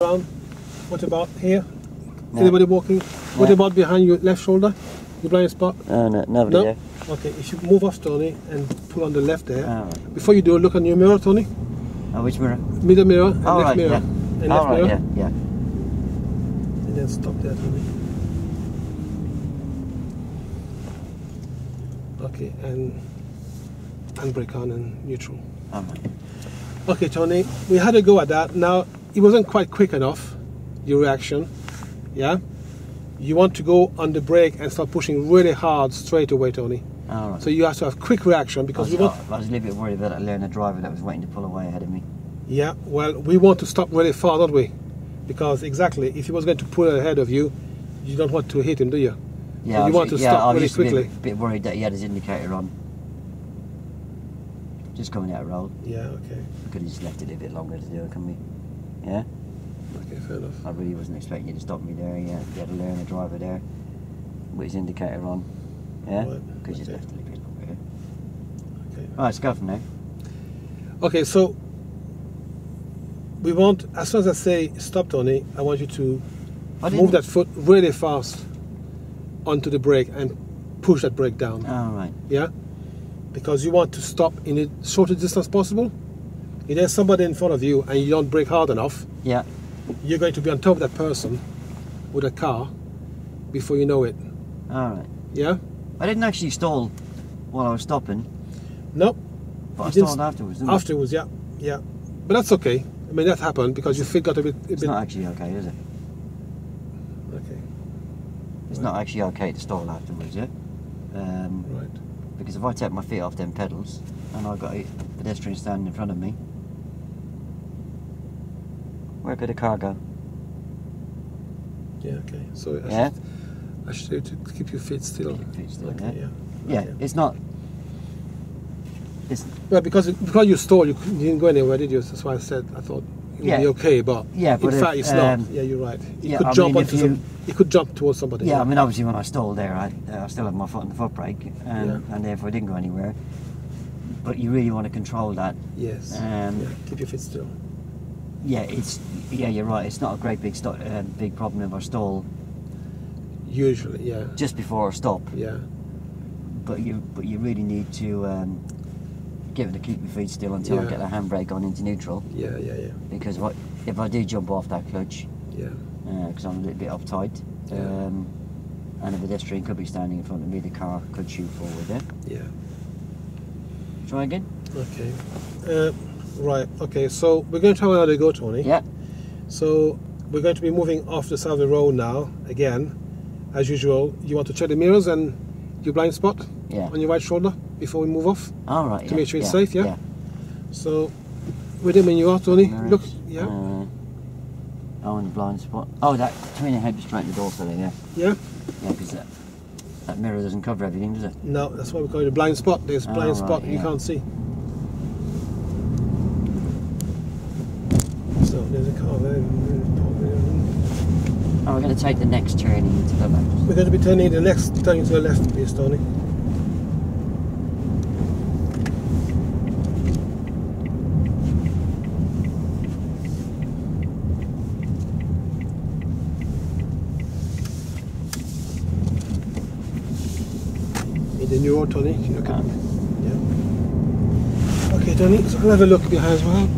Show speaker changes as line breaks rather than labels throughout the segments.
around. What about here?
No.
Anybody walking? What
No.
about behind your left shoulder? Your blind spot?
No, nobody
No?
there.
Okay, if you move off, Tony, and pull on the left there.
Right.
Before you do, look on your mirror, Tony.
Oh, which mirror?
Middle mirror and left
Right,
mirror.
yeah.
And left mirror.
Yeah.
And then stop there, Tony. Okay, and handbrake on and neutral.
Right.
Okay, Tony, we had a go at that. Now, it wasn't quite quick enough, your reaction. Yeah? You want to go on the brake and start pushing really hard straight away, Tony.
Right.
So you have to have quick reaction because
I was a little bit worried about that learner driver that was waiting to pull away ahead of me.
Yeah, well, we want to stop really far, don't we? Because exactly, if he was going to pull ahead of you, you don't want to hit him, do you?
Yeah,
so you want to stop really quickly.
A bit worried that he had his indicator on. Just coming out of road.
Yeah, okay.
We could have just left it a bit longer to do it, couldn't we? Yeah?
Okay, fair enough.
I really wasn't expecting you to stop me there. Yeah, you had a learner driver there with his indicator on. Yeah?
Right.
Could have just left it a little bit longer. Yeah?
Okay.
Right, let's go from there.
Okay, so we want, as soon as I say stop, Tony, I want you to move that foot really fast onto the brake and push that brake down.
Oh, right.
Yeah? Because you want to stop in the shortest distance possible. If there's somebody in front of you and you don't brake hard enough,
Yeah.
you're going to be on top of that person with a car before you know it.
All right.
Yeah?
I didn't actually stall while I was stopping,
Nope.
but I
You didn't
stalled afterwards, didn't I?
Afterwards, yeah. Yeah. But that's okay. I mean, that happened because your feet got a bit...
It's not actually okay, is it?
Okay.
It's not actually okay to stall afterwards, yeah?
Right.
Because if I take my feet off them pedals and I've got a pedestrian standing in front of me, where could a car go?
Yeah, okay. So I should do to keep your feet still.
Keep your feet still,
Okay,
yeah.
yeah.
Yeah, it's not...
Well, because you stalled, you didn't go anywhere, did you? That's why I said I thought it would be okay, but in fact it's not. Yeah, you're right. You could jump you could jump towards somebody.
Yeah, I mean, obviously when I stalled there, I still had my foot on the foot brake, and therefore I didn't go anywhere. But you really want to control that.
Yes. Keep your feet still.
Yeah, you're right. It's not a great big problem if I stall.
Usually, yeah.
Just before I stop.
Yeah.
But you really need to give it to keep your feet still until I get the handbrake on into neutral.
Yeah.
Because if I do jump off that clutch, because I'm a little bit uptight, and a pedestrian could be standing in front of me, the car could shoot forward there.
Yeah.
Try again.
Okay. Right. Okay. So we're going to have another go, Tony.
Yeah.
So we're going to be moving off the side of the road now. Again, as usual, you want to check the mirrors and your blind spot on your right shoulder before we move off.
All right.
To make sure it's safe. Yeah. So with him when you are, Tony.
Mirrors,
look. Yeah.
In the blind spot. Oh, that turn your head straight in the door, fella. Yeah.
Yeah.
Yeah, because that mirror doesn't cover everything, does it?
No, that's why we call it a blind spot. There's a blind spot you can't see. So there's a car there.
Oh, we're going to take the next turning to the left.
We're going to be turning to the left, please, Tony. In the new road, Tony. Okay. Yeah. Okay, Tony. So I'll have a look behind as well.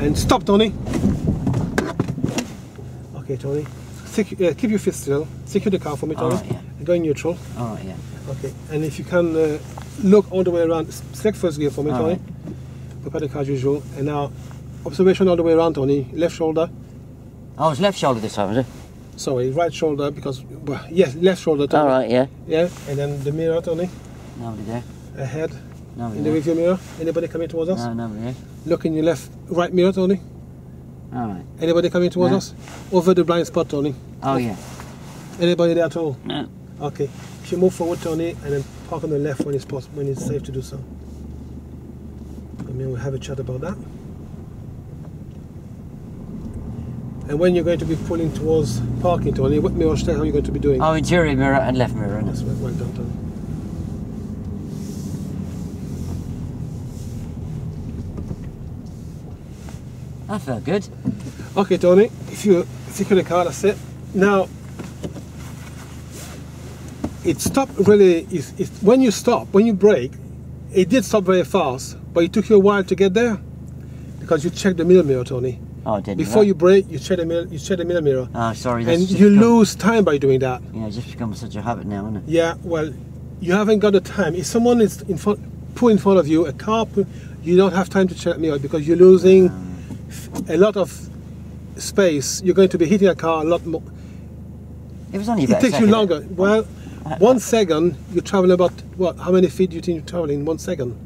And stop, Tony. Okay, Tony. Keep your feet still. Secure the car for me, Tony. And go in neutral.
All right, yeah.
Okay. And if you can look all the way around, select first gear for me, Tony. Prepare the car as usual. And now, observation all the way around, Tony. Left shoulder.
Oh, it's left shoulder this time, is it?
Sorry, right shoulder because, well, yes, left shoulder, Tony.
All right, yeah.
Yeah. And then the mirror, Tony.
Nobody there.
Ahead.
Nobody
in the rearview mirror. Anybody coming towards us?
No, nobody there.
Look in your right mirror, Tony.
All right.
Anybody coming towards us? Over the blind spot, Tony.
Oh, yeah.
Anybody there at all?
No.
Okay. If you move forward, Tony, and then park on the left when it's possible, when it's safe to do so. And then we'll have a chat about that. And when you're going to be pulling towards parking, Tony, what mirror state are you going to be doing?
Oh, interior mirror and left mirror.
That's right. Well done, Tony.
That felt good.
Okay, Tony, if you secure the car, that's it. Now, it stopped really, when you brake, it did stop very fast, but it took you a while to get there because you checked the middle mirror, Tony.
Oh, I didn't.
Before you brake, you check the middle mirror.
Oh, sorry.
And you lose time by doing that.
Yeah, it's just become such a habit now, isn't it?
Yeah, well, you haven't got the time. If someone is put in front of you, a car, you don't have time to check the mirror because you're losing a lot of space. You're going to be hitting a car a lot more.
It was only about
It takes you longer. Well, 1 second, you travel about, what, how many feet do you think you travel in 1 second?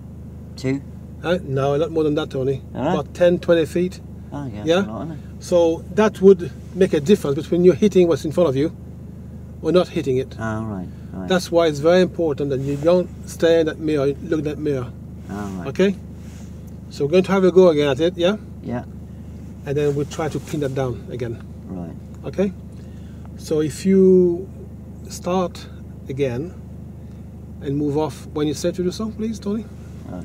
2?
No, a lot more than that, Tony.
Right.
About 10, 20 feet.
Oh, yeah.
Yeah?
Lot, isn't it?
So that would make a difference between you hitting what's in front of you or not hitting it.
Oh, right.
That's why it's very important that you don't stare in that mirror, look at that mirror.
Oh, right.
Okay? So we're going to have a go again at it, yeah?
Yeah.
And then we'll try to pin that down again.
Right.
Okay? So if you start again and move off when you say to do so, please, Tony.
Right.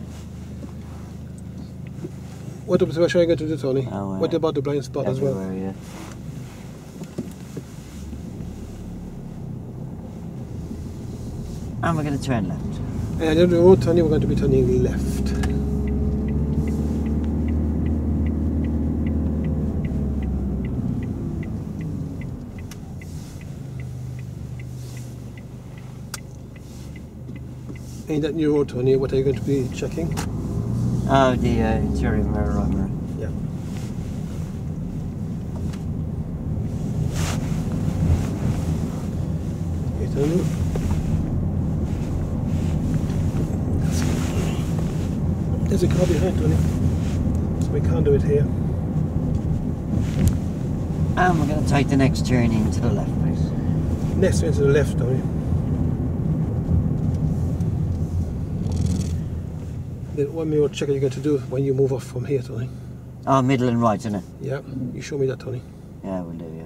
What observation are you going to do, Tony?
Oh,
What about the blind spot as well?
Yeah. And we're going to turn left.
And on the road, Tony, we're going to be turning left. In that new road, Tony, what are you going to be checking?
Oh, the interior mirror.
Yeah. Okay, Tony. There's a car behind, Tony. So we can't do it here.
And we're going to take the next turning to the left, please.
Next one to the left, Tony. Then one more check you're going to do when you move off from here, Tony.
Oh, middle and right, isn't it?
Yeah, you show me that, Tony.
Yeah, we'll do, yeah.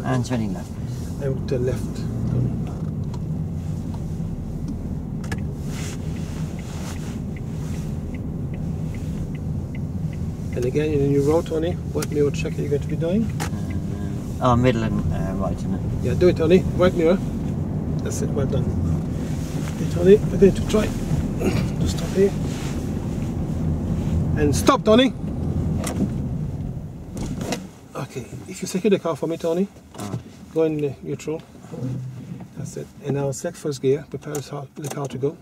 And turning left, please.
And to the left, Tony. And again, in the new road, Tony, what mirror check are you going to be doing?
Oh, middle and right, isn't it?
Yeah, do it, Tony. Right mirror. That's it, well done. Okay, Tony, we're going to try to stop here. And stop, Tony! Okay, if you secure the car for me, Tony, go in the neutral. That's it. And now select first gear, prepare the car to go.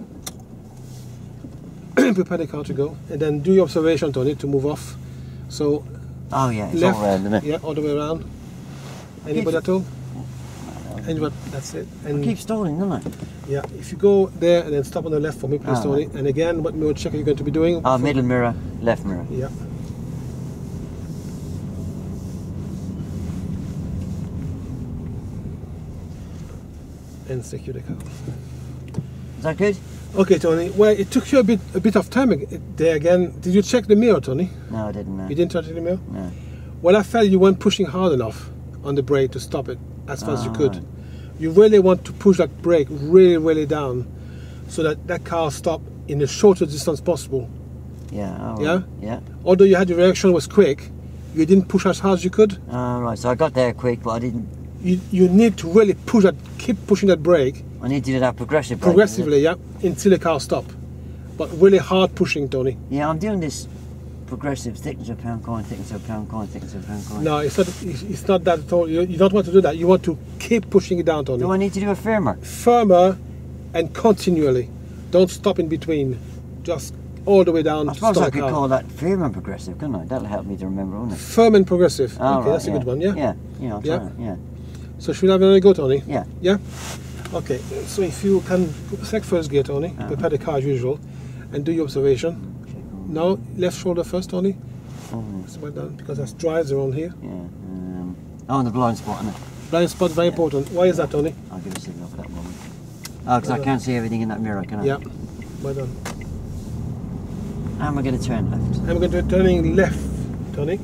Prepare the car to go. And then do your observation, Tony, to move off. So,
oh yeah, it's
left,
all round, isn't it?
Yeah, all the way around. Anybody at all? Anybody? That's it. And
I keep stalling, don't I?
yeah, if you go there and then stop on the left for me, please, Tony.
Right.
And again, what mirror check are you going to be doing?
Oh, middle mirror, left mirror.
Yeah. And secure the car.
Is that good?
Okay, Tony. Well, it took you a bit of time there again. Did you check the mirror, Tony?
No, I didn't know.
You didn't touch the mirror?
No.
Well, I felt you weren't pushing hard enough on the brake to stop it as fast as you could.
Right.
You really want to push that brake really, really down so that that car stop in the shortest distance possible.
Yeah. Oh,
Yeah?
right. Yeah.
Although you had your reaction was quick, you didn't push as hard as you could.
Oh, right. So I got there quick, but I didn't.
You need to really push that, keep pushing that brake
I need to do that progressively.
progressively, yeah, until the car stop. But really hard pushing, Tony.
Yeah, I'm doing this progressive thickness of pound coin, thickness of pound coin, thickness of pound coin.
No, it's not that at all. You don't want to do that. You want to keep pushing it down, Tony.
Do I need to do a firmer?
Firmer and continually. Don't stop in between. Just all the way down.
I suppose
stop
I
the
could
car.
call that firm and progressive, couldn't I? That'll help me to remember, won't it?
Firm and progressive.
Oh,
Okay,
right,
that's a good one, yeah?
Yeah, yeah, I'll try
Yeah.
it, yeah.
So should we have another go, Tony?
Yeah.
Yeah? Okay, so if you can select first gear, Tony, prepare the car as usual, and do your observation. Now, left shoulder first, Tony.
Oh,
That's well done, because that's drives around here.
yeah. Oh, and the blind spot, isn't it?
Blind spot, very important. Why is that, Tony?
I'll give a signal for that moment. Oh, because I can't see everything in that mirror, can I?
Yeah, well done.
And we're going to turn left.
And we're going to be turning left, Tony.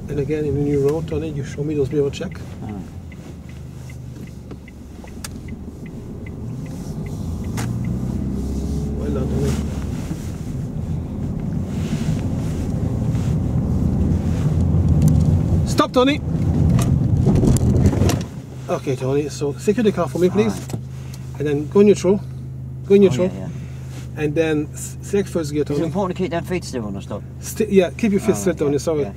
And And again, in the new road, Tony, you show me those mirror check. Well done, Tony. Stop, Tony. Okay, Tony, so secure the car for me, please. Right. And then go neutral. Go neutral.
Yeah.
And then select first gear, Tony.
Is it important to keep them feet still when I stop?
Yeah, keep your feet still, Tony, sorry. Yeah.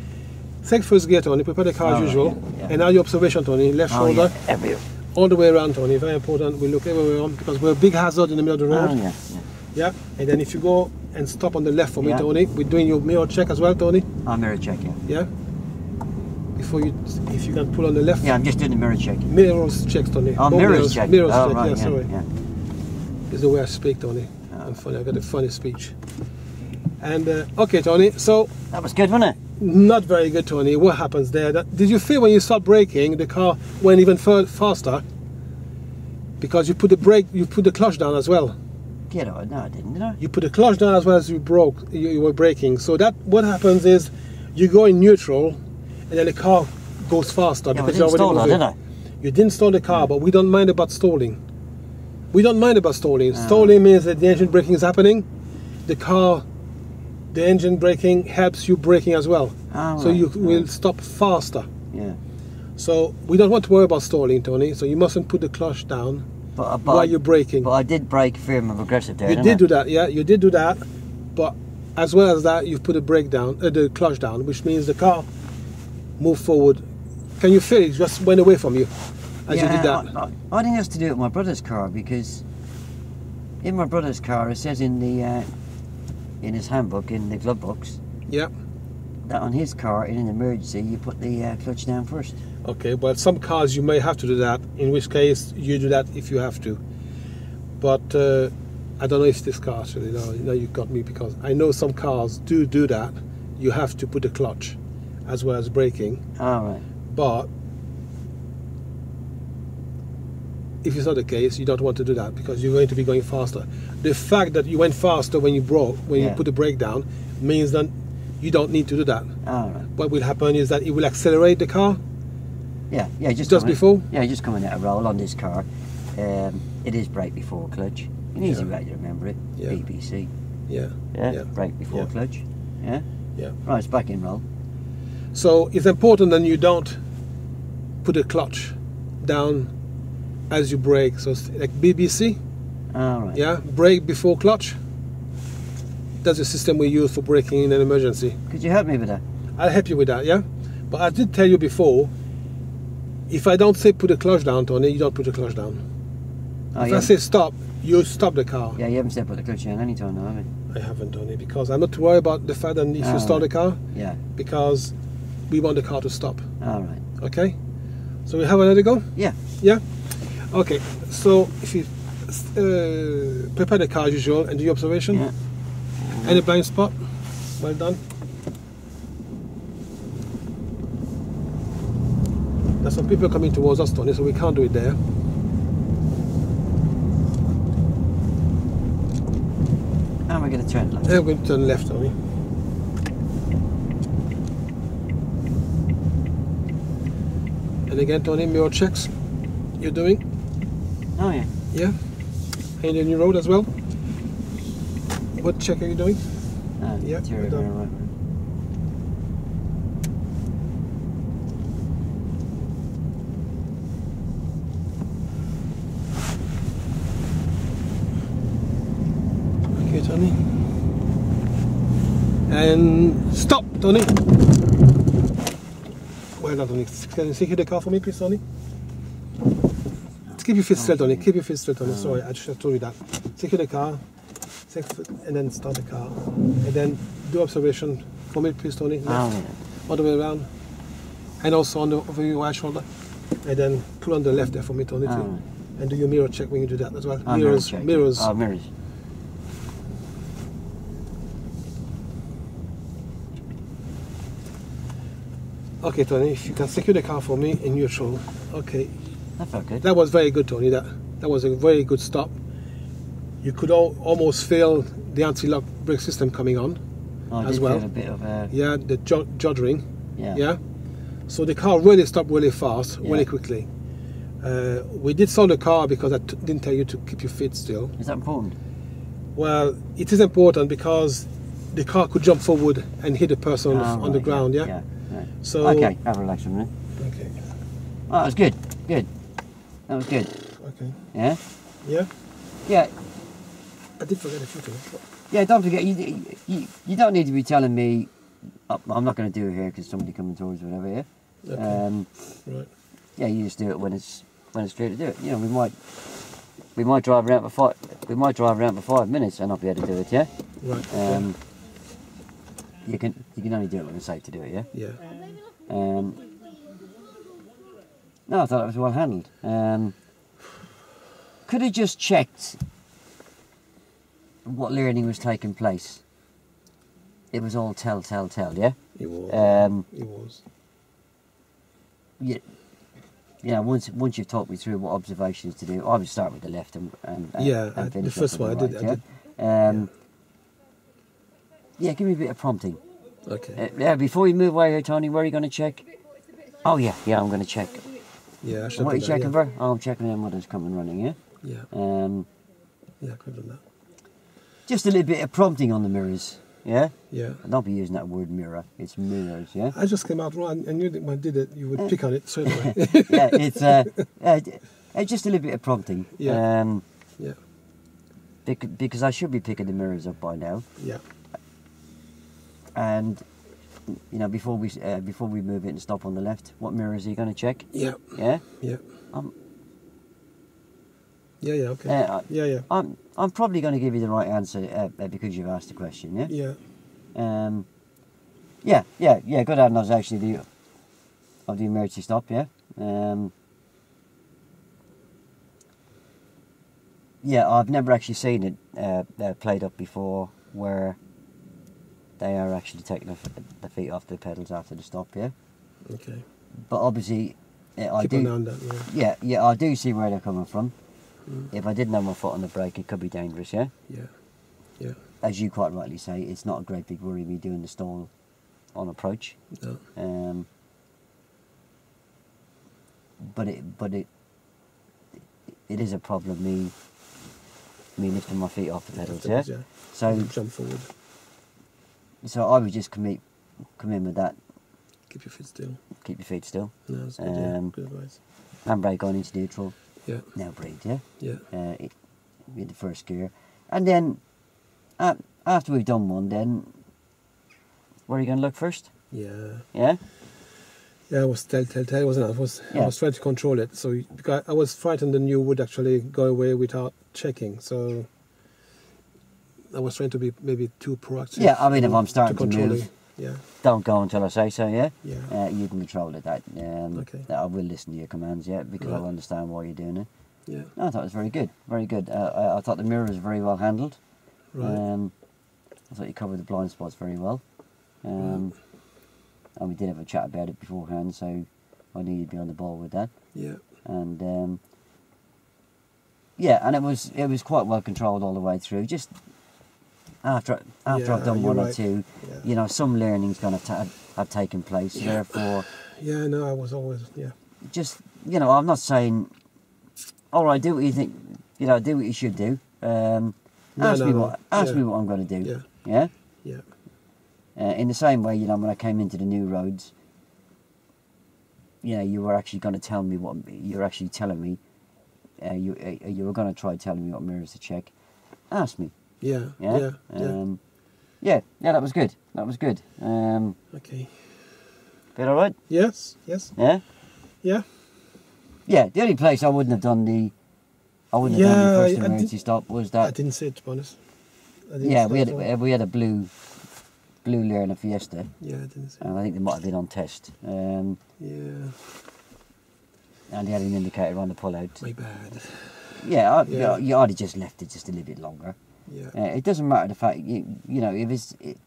Select first gear, Tony, prepare the car as usual. Yeah. And now your observation, Tony, left shoulder.
Yeah.
All the way around, Tony, very important. We look everywhere around because we're a big hazard in the middle of the road. Yeah. And then if you go and stop on the left for me, Tony, we're doing your mirror check as well, Tony.
Mirror check,
Yeah. Before you, if you can pull on the left.
Yeah, I'm just doing the mirror check.
Mirrors check, Tony.
Mirrors check.
Mirrors check,
right,
yeah, sorry. Is the way I speak, Tony. I'm funny, I've got a funny speech. And, okay, Tony, so...
That was good, wasn't it?
Not very good, Tony. What happens there? Did you feel when you start braking, the car went even faster? Because you put the clutch down as well.
Yeah, no, I didn't, did I?
You put the clutch down as well as you were braking. So that, what happens is, you go in neutral, and then the car goes faster.
Yeah,
because
I didn't stall that, did I?
You didn't stall the car, but we don't mind about stalling. We don't mind about stalling. Stalling means that the engine braking is happening. The engine braking helps you braking as well. So you will stop faster.
Yeah.
So we don't want to worry about stalling, Tony. So you mustn't put the clutch down while you're braking.
But I did brake firm and aggressive there.
You did do that, yeah. You did do that. But as well as that, you've put the clutch down, which means the car moved forward. Can you feel it? Just went away from you as you did that.
I think that's to do with my brother's car, because in my brother's car it says in his handbook, in the glove box, that on his car in an emergency you put the clutch down first.
Okay, well, some cars you may have to do that, in which case you do that if you have to. But I don't know if this car actually, no, you got me, because I know some cars do that. You have to put the clutch as well as braking.
Right.
But if it's not the case, you don't want to do that because you're going to be going faster. The fact that you went faster when you you put the brake down, means that you don't need to do that.
Right.
What will happen is that it will accelerate the car.
Yeah, just
before.
Yeah, just coming out of roll on this car. It is brake before clutch. An easy way to remember it.
Yeah.
BBC.
Yeah.
Brake before clutch. Yeah.
Yeah.
Right, it's back in roll.
So it's important that you don't put the clutch down as you brake. So it's like BBC.
Right.
Yeah, brake before clutch. That's the system we use for braking in an emergency.
Could you help me with that?
I'll help you with that, yeah. But I did tell you before, if I don't say put the clutch down, Tony, you don't put the clutch down. If I say stop, you stop the car.
Yeah, you haven't said put the clutch down any time now, have you?
I haven't, Tony, because I'm not too worried about the fact that if you start the car.
Yeah.
Because we want the car to stop.
All right.
Okay? So we have another go?
Yeah.
Yeah? Okay, so if you prepare the car as usual and do your observation.
Yeah.
Any blind spot? Well done. There's some people coming towards us, Tony, so we can't do it there.
And we're going to turn left.
And we're going to turn left, Tony. And again, Tony, mirror checks you're doing.
Oh, yeah.
Yeah. And the new road as well. What check are you doing? Yeah.
Right.
Okay, Tony. And stop, Tony. Well done, Tony. Can you secure the car for me, please, Tony? Keep your feet straight, Tony. Keep your feet straight, Tony. Sorry, I should have told you that. Secure the car, and then start the car, and then do observation for me, please, Tony. Left, all the way around, and also over your right shoulder, and then pull on the left there for me, Tony, too. And do your mirror check when you do that as well. Mirrors.
Mirrors.
Okay, Tony, if you can secure the car for me in neutral. Okay.
That felt good.
That was very good, Tony. That was a very good stop. You could almost feel the anti-lock brake system coming on as well.
Feel a bit of
yeah, the juddering.
Yeah.
So the car really stopped really fast,
Yeah.
really quickly. We did stop the car because I didn't tell you to keep your feet still.
Is that important?
Well, it is important because the car could jump forward and hit the person on the ground, yeah?
Yeah.
So,
Okay, have a relax for a minute.
okay.
Oh, that was good. Good. That was good.
Okay.
Yeah?
Yeah?
Yeah.
I did forget a few things.
Yeah, don't forget, you don't need to be telling me, I'm not going to do it here because somebody coming towards me over here.
Okay. Right.
Yeah, you just do it when it's free to do it. You know, we might drive around for 5 minutes and not be able to do it, yeah?
Right.
You can only do it when it's safe to do it, yeah?
Yeah.
No, I thought it was well handled. Could have just checked what learning was taking place. It was all tell, yeah?
It was. It was.
Yeah. You know, once you've talked me through what observations to do, I would start with the left and finish
the first
up
one
with the right, yeah, give me a bit of prompting.
Okay.
Before you move away here, Tony, where are you going to check? Oh, yeah, I'm going to check.
Yeah, I should
What are you
have done
checking for? Oh, I'm checking them others coming running, yeah?
Yeah. Yeah, I could have done that.
Just a little bit of prompting on the mirrors, yeah?
Yeah.
And don't be using that word mirror, it's mirrors, yeah?
I just came out wrong. I knew that when I did it, you would pick on it straight away.
Yeah, it's just a little bit of prompting.
Yeah. Yeah.
Because I should be picking the mirrors up by now.
Yeah.
And you know, before we move it and stop on the left, what mirrors are you going to check?
Yeah.
Yeah.
Yeah. Yeah. Okay. Yeah.
I'm probably going to give you the right answer because you've asked the question. Yeah.
Yeah.
Yeah. Good having those actually of the emergency stop. Yeah. Yeah, I've never actually seen it played up before where they are actually taking the feet off the pedals after the stop, yeah?
Okay.
But obviously, I
Keep
do...
an eye on that, yeah.
Yeah, I do see where they're coming from.
Mm.
If I didn't have my foot on the brake, it could be dangerous, yeah?
Yeah. Yeah.
As you quite rightly say, it's not a great big worry me doing the stall on approach.
No.
But it is a problem, me lifting my feet off the pedals, yeah? So
jump forward.
So I would just come in with that.
Keep your feet still.
Keep your feet still.
No, that's good, yeah. Good advice.
Handbrake going into neutral.
Yeah.
Now breathe, yeah?
Yeah.
With the first gear. And then, after we've done one, then, where are you going to look first?
Yeah.
Yeah?
Yeah, I was tell, wasn't I? I was trying to control it. So because I was frightened the new would actually go away without checking. So I was trying to be maybe too proactive.
Yeah, I mean, if I'm starting to move,
yeah,
don't go until I say so, yeah?
Yeah.
You can control it.
Okay.
I will listen to your commands, yeah, because I'll understand why you're doing it.
Yeah.
No, I thought it was very good, very good. I thought the mirror was very well handled.
Right.
I thought you covered the blind spots very well. And we did have a chat about it beforehand, so I knew you'd be on the ball with that.
Yeah.
And yeah, and it was quite well controlled all the way through. Just after I've done one or two, you know, some learning's going to have taken place.
Yeah.
Therefore,
yeah, no, I was always
just, you know, I'm not saying, all right, do what you think, you know, do what you should do. Ask me what I'm going to do.
Yeah.
Yeah. In the same way, you know, when I came into the new roads, you know, you were actually going to tell me what you're actually telling me. You were going to try telling me what mirrors to check. Ask me.
Yeah.
Yeah. Yeah. That was good. That was good.
Okay.
Feel all right?
Yes.
Yeah.
Yeah.
Yeah. The only place I wouldn't have done the first emergency stop was that.
I didn't see it, to be honest.
We had a blue Learner Fiesta.
Yeah, I didn't see.
And I think they might have been on test.
Yeah.
And they had an indicator on the pullout.
My bad.
Yeah, I'd have just left it just a little bit longer.
Yeah.
It doesn't matter the fact you know if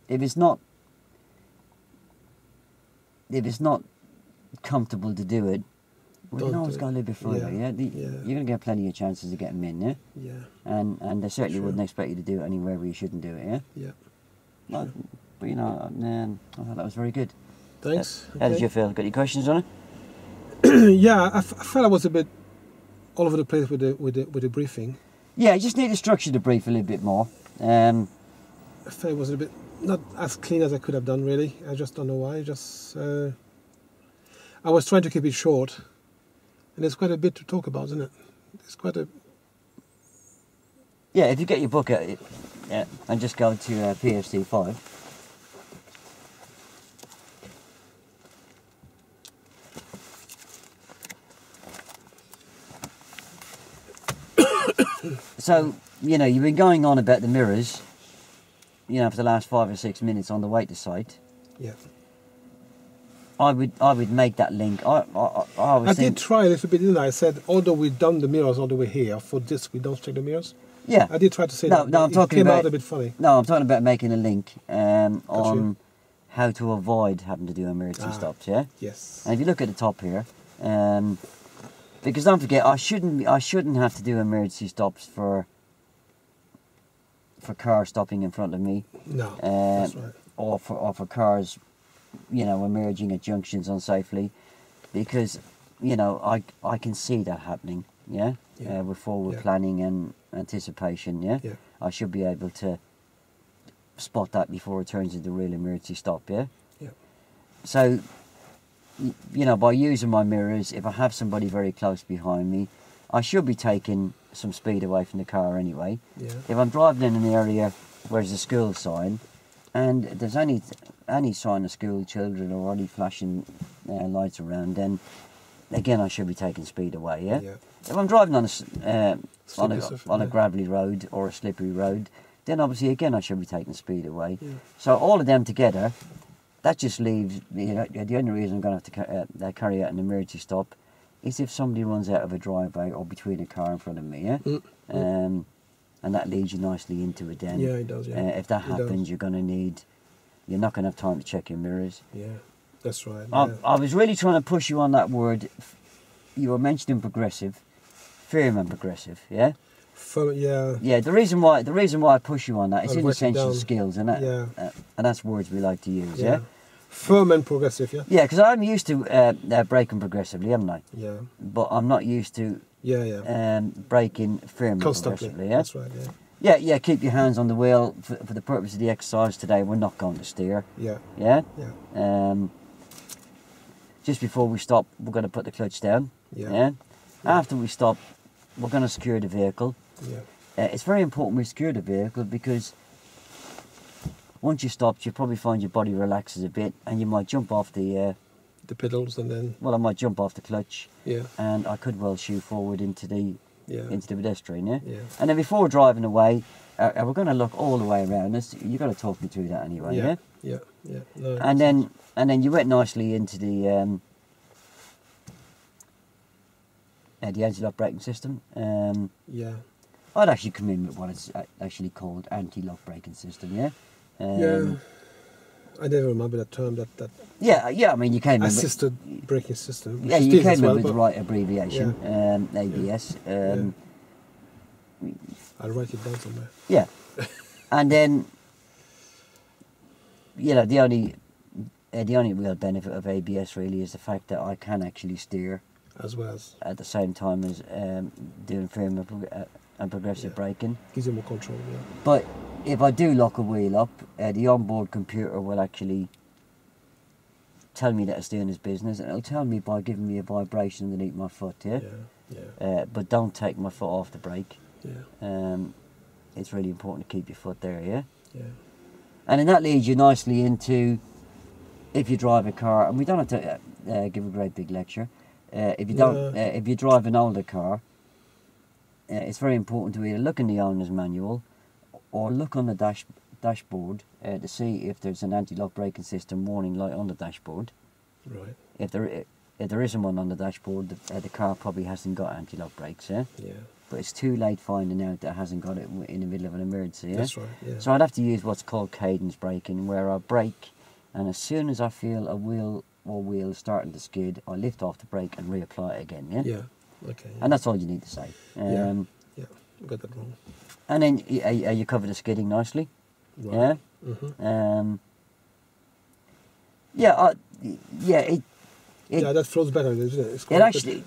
it's not comfortable to do it, well, you can always go a little bit further. Yeah. You're gonna get plenty of chances of getting in. Yeah.
Yeah.
And they certainly wouldn't expect you to do it anywhere where you shouldn't do it. Yeah.
Yeah.
But you know, I thought that was very good.
Thanks.
How did you feel? Got any questions on it?
Yeah, I felt I was a bit all over the place with the briefing.
Yeah, you just need to structure the brief a little bit more.
I felt it was a bit not as clean as I could have done, really. I just don't know why. I was trying to keep it short, and there's quite a bit to talk about, isn't it? There's quite a...
Yeah, if you get your book out, and just go to PFC 5. So, you know, you've been going on about the mirrors, you know, for the last 5 or 6 minutes on the way to site.
Yeah.
I would make that link. I
did try a little bit, didn't I? I said, although we've done the mirrors all the way here, for this we don't check the mirrors.
Yeah.
I did try to say that.
No, I'm talking
about... It came
about,
out a bit funny.
No, I'm talking about making a link on how to avoid having to do emergency stops, yeah?
Yes.
And if you look at the top here, because don't forget, I shouldn't have to do emergency stops for cars stopping in front of me.
No, that's right.
Or for cars, you know, emerging at junctions unsafely, because, you know, I can see that happening, yeah? With forward planning and anticipation, yeah? I should be able to spot that before it turns into a real emergency stop, yeah?
Yeah.
So, you know, by using my mirrors, if I have somebody very close behind me, I should be taking some speed away from the car anyway.
Yeah.
If I'm driving in an area where there's a school sign, and there's any sign of school children or any flashing lights around, then again I should be taking speed away. Yeah. If I'm driving on a gravelly road or a slippery road, then obviously again I should be taking speed away. Yeah. So all of them together, that just leaves, you know, the only reason I'm going to have to carry out an emergency stop is if somebody runs out of a driveway or between a car in front of me, yeah? And that leads you nicely into it then.
Yeah, it does, yeah.
If that happens, you're not going to have time to check your mirrors.
Yeah, that's right.
I was really trying to push you on that word. You were mentioning progressive, firm and progressive, yeah?
Yeah.
Yeah, the reason why I push you on that is in essential skills, and that's words we like to use, yeah?
Firm and progressive, yeah?
Yeah, because I'm used to braking progressively, haven't I?
Yeah.
But I'm not used to braking firm and progressively, yeah?
That's right, yeah.
Yeah, keep your hands on the wheel. For the purpose of the exercise today, we're not going to steer.
Yeah.
Yeah?
Yeah.
Just before we stop, we're going to put the clutch down.
Yeah.
After we stop, we're going to secure the vehicle.
Yeah.
It's very important we secure the vehicle because once you stopped, you probably find your body relaxes a bit, and you might jump off the
pedals, and then...
Well, I might jump off the clutch.
Yeah.
And I could well shoot forward into the pedestrian, yeah?
Yeah.
And then before driving away, we're going to look all the way around us. You've got to talk me through that anyway, yeah?
Yeah. Yeah. No,
and then you went nicely into the anti-lock braking system.
Yeah.
I'd actually come in with what it's actually called anti-lock braking system, yeah?
Yeah. I never remember that term. That
Yeah, I mean, you came in
assisted braking system.
Yeah, you came in with the right abbreviation, ABS.
I'll write it down somewhere.
Yeah. And then, you know, the only real benefit of ABS really is the fact that I can actually steer
as well as
at the same time as doing firm and progressive braking.
Gives you more control, yeah.
But if I do lock a wheel up, the onboard computer will actually tell me that it's doing its business, and it'll tell me by giving me a vibration underneath my foot, but don't take my foot off the brake. It's really important to keep your foot there, yeah? And then that leads you nicely into, if you drive a car, and we don't have to give a great big lecture, if you drive an older car, it's very important to either look in the owner's manual or look on the dashboard to see if there's an anti-lock braking system warning light on the dashboard.
Right.
If there isn't one on the dashboard, the car probably hasn't got anti-lock brakes, yeah? Yeah. But it's too late finding out that it hasn't got it in the middle of an emergency, yeah?
That's right, yeah.
So I'd have to use what's called cadence braking, where I brake, and as soon as I feel a wheel or wheels starting to skid, I lift off the brake and reapply it again, yeah?
Yeah, okay. Yeah.
And that's all you need to say.
Yeah, I got that wrong.
And then you cover the skidding nicely,
right.
Yeah? yeah,
yeah, that flows better, isn't it? It's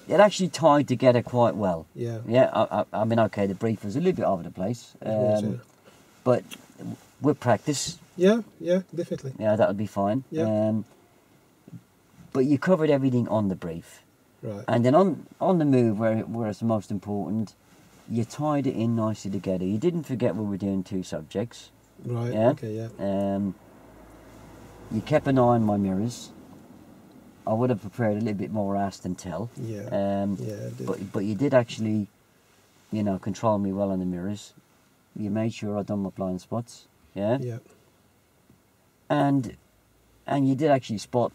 it actually tied together quite well.
Yeah.
Yeah, I mean, okay, the brief was a little bit over the place, but with practice.
Yeah, definitely.
Yeah, that would be fine.
Yeah.
But you covered everything on the brief.
Right.
And then on the move, where it's most important, you tied it in nicely together. You didn't forget we were doing 2 subjects.
Right.
Yeah?
Okay. Yeah.
You kept an eye on my mirrors. I would have prepared a little bit more ask than tell.
Yeah.
But you did actually, control me well on the mirrors. You made sure I done my blind spots. Yeah.
Yeah.
And you did actually spot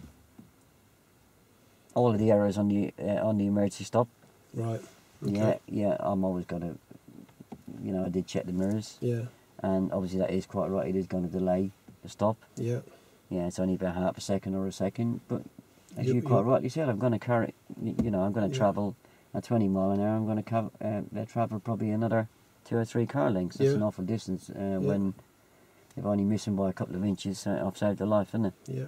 all of the errors on the emergency stop.
Right. Okay.
Yeah. I'm always gonna, I did check the mirrors.
Yeah.
And obviously that is quite right. It is going to delay the stop.
Yeah.
Yeah. It's only about half a second or a second, but as you quite rightly said, I'm going to carry. I'm going to travel at 20 mile an hour. I'm going to travel probably another 2 or 3 car lengths. That's an awful distance. When if only missing by a couple of inches, I've saved a life, isn't it?
Yeah.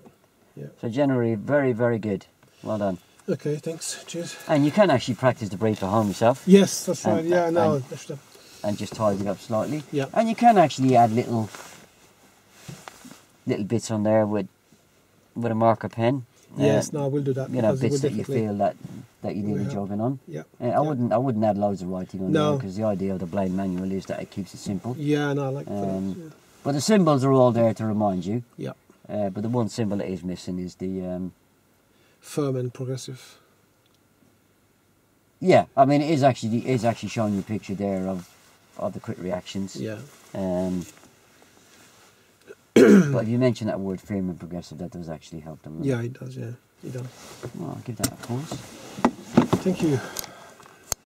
Yeah.
So generally, very, very good. Well done.
Okay, thanks. Cheers.
And you can actually practice the brief at home yourself.
Yes, that's right. Yeah, no.
And just tidy it up slightly.
Yeah.
And you can actually add little bits on there with a marker pen.
Yes, no, I will do that.
Bits that you feel that you need a jogging on.
Yeah.
I wouldn't add loads of writing on there, because the idea of the blade manual is that it keeps it simple.
Yeah, no, I like that.
But the symbols are all there to remind you.
Yeah.
But the one symbol that is missing is the
firm and progressive.
Yeah, I mean, it is actually showing you a picture there of the quick reactions.
Yeah.
But if you mention that word firm and progressive, that does actually help them.
Yeah, it does. Yeah, it does.
Well, I'll give that a pause.
Thank you.